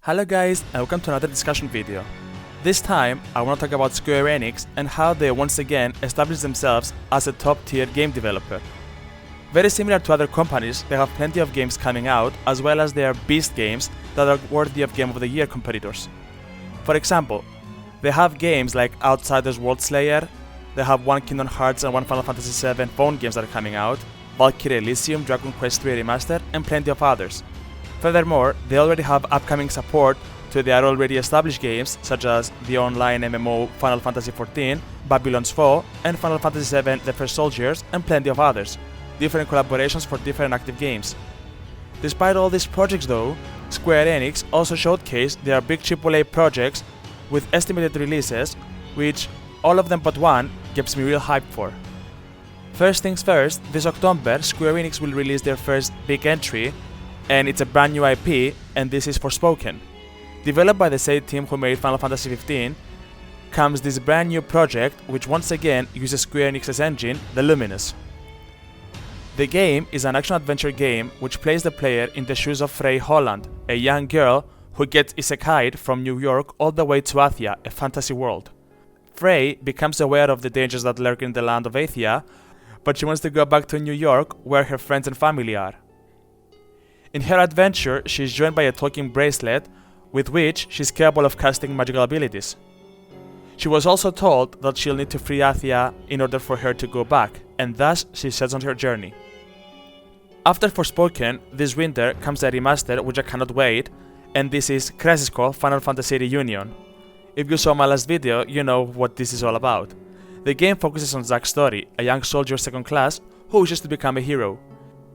Hello guys, and welcome to another discussion video. This time, I want to talk about Square Enix and how they once again established themselves as a top-tier game developer. Very similar to other companies, they have plenty of games coming out, as well as their beast games that are worthy of Game of the Year competitors. For example, they have games like Outsiders World Slayer, they have one Kingdom Hearts and one Final Fantasy VII phone games that are coming out, Valkyrie Elysium, Dragon Quest III Remastered, and plenty of others. Furthermore, they already have upcoming support to their already established games such as the online MMO Final Fantasy XIV, Babylon's Fall, and Final Fantasy VII The First Soldiers, and plenty of others, different collaborations for different active games. Despite all these projects though, Square Enix also showcased their big AAA projects with estimated releases, which all of them but one gets me real hyped for. First things first, this October Square Enix will release their first big entry, and it's a brand new IP, and this is Forspoken. Developed by the same team who made Final Fantasy XV, comes this brand new project which once again uses Square Enix's engine, the Luminous. The game is an action-adventure game which plays the player in the shoes of Frey Holland, a young girl who gets isekai'd from New York all the way to Athia, a fantasy world. Frey becomes aware of the dangers that lurk in the land of Athia, but she wants to go back to New York where her friends and family are. In her adventure, she is joined by a talking bracelet with which she is capable of casting magical abilities. She was also told that she'll need to free Athia in order for her to go back, and thus she sets on her journey. After Forspoken, this winter comes a remaster which I cannot wait, and this is Crisis Core Final Fantasy Reunion. If you saw my last video, you know what this is all about. The game focuses on Zack's story, a young soldier second class who wishes to become a hero.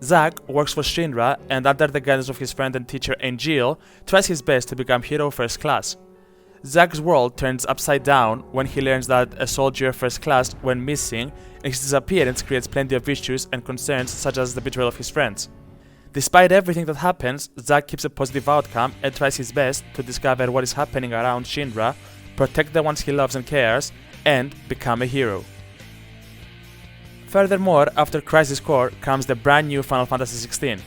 Zack works for Shinra and under the guidance of his friend and teacher Angel, tries his best to become hero first class. Zack's world turns upside down when he learns that a soldier first class went missing, and his disappearance creates plenty of issues and concerns such as the betrayal of his friends. Despite everything that happens, Zack keeps a positive outcome and tries his best to discover what is happening around Shinra, protect the ones he loves and cares, and become a hero. Furthermore, after Crisis Core comes the brand new Final Fantasy XVI.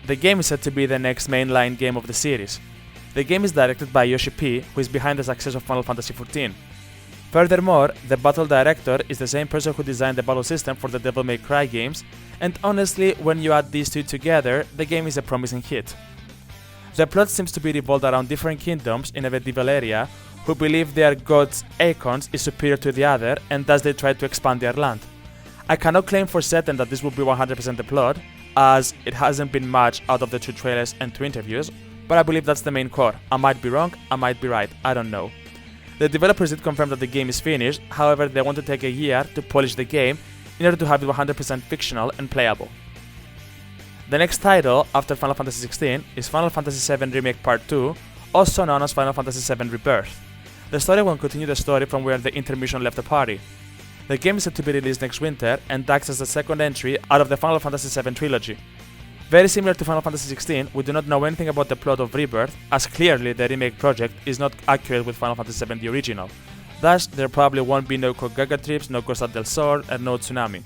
The game is said to be the next mainline game of the series. The game is directed by Yoshi P, who is behind the success of Final Fantasy XIV. Furthermore, the battle director is the same person who designed the battle system for the Devil May Cry games, and honestly, when you add these two together, the game is a promising hit. The plot seems to be revolved around different kingdoms in a medieval area who believe their god's icons is superior to the other, and thus they try to expand their land. I cannot claim for certain that this will be 100% the plot, as it hasn't been much out of the 2 trailers and 2 interviews, but I believe that's the main core. I might be wrong, I might be right, I don't know. The developers did confirm that the game is finished, however they want to take a year to polish the game in order to have it 100% fictional and playable. The next title after Final Fantasy XVI is Final Fantasy VII Remake Part 2, also known as Final Fantasy VII Rebirth. The story will continue the story from where the intermission left the party. The game is set to be released next winter and acts as the second entry out of the Final Fantasy VII trilogy. Very similar to Final Fantasy XVI, we do not know anything about the plot of Rebirth, as clearly the remake project is not accurate with Final Fantasy VII the original. Thus, there probably won't be no Kogaga trips, no Costa del Sol, and no Tsunami.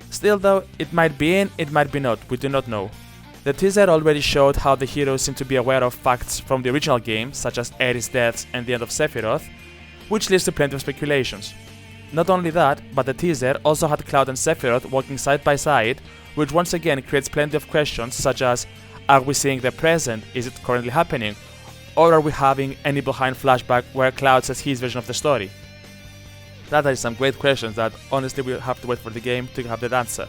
Still though, it might be in, it might be not, we do not know. The teaser already showed how the heroes seem to be aware of facts from the original game, such as Aerith's deaths and the end of Sephiroth, which leads to plenty of speculations. Not only that, but the teaser also had Cloud and Sephiroth walking side by side, which once again creates plenty of questions such as, are we seeing the present, is it currently happening, or are we having any behind flashback where Cloud says his version of the story? That are some great questions that honestly we'll have to wait for the game to have that answer.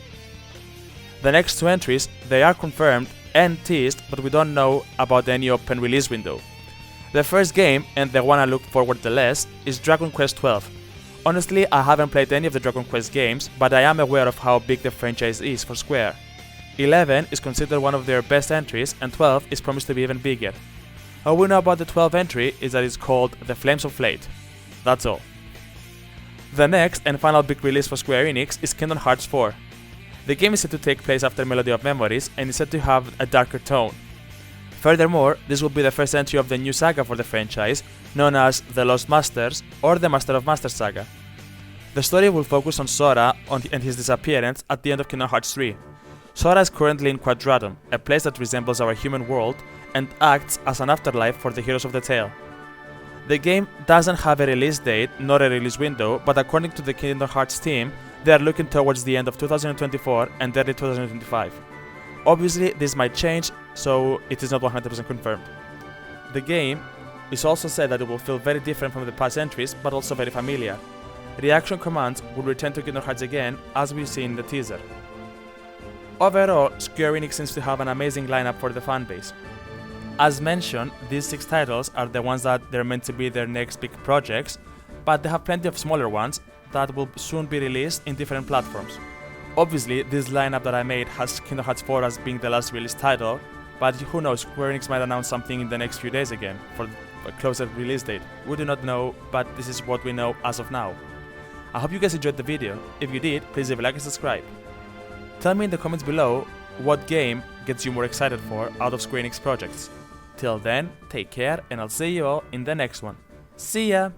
The next 2 entries, they are confirmed and teased, but we don't know about any open release window. The first game, and the one I look forward the less, is Dragon Quest XII. Honestly, I haven't played any of the Dragon Quest games, but I am aware of how big the franchise is for Square. 11 is considered one of their best entries, and 12 is promised to be even bigger. All we know about the 12th entry is that it's called The Flames of Fate. That's all. The next and final big release for Square Enix is Kingdom Hearts IV. The game is set to take place after Melody of Memories and is said to have a darker tone. Furthermore, this will be the first entry of the new saga for the franchise, known as The Lost Masters or the Master of Masters saga. The story will focus on Sora and his disappearance at the end of Kingdom Hearts 3. Sora is currently in Quadratum, a place that resembles our human world, and acts as an afterlife for the heroes of the tale. The game doesn't have a release date nor a release window, but according to the Kingdom Hearts team, they are looking towards the end of 2024 and early 2025. Obviously, this might change, so it is not 100% confirmed. The game is also said that it will feel very different from the past entries, but also very familiar. Reaction commands will return to Kingdom Hearts again, as we've seen in the teaser. Overall, Square Enix seems to have an amazing lineup for the fanbase. As mentioned, these 6 titles are the ones that they're meant to be their next big projects, but they have plenty of smaller ones that will soon be released in different platforms. Obviously, this lineup that I made has Kingdom Hearts 4 as being the last released title, but who knows, Square Enix might announce something in the next few days again for a closer release date. We do not know, but this is what we know as of now. I hope you guys enjoyed the video. If you did, please leave a like and subscribe. Tell me in the comments below what game gets you more excited for out of Square Enix projects. Till then, take care and I'll see you all in the next one. See ya!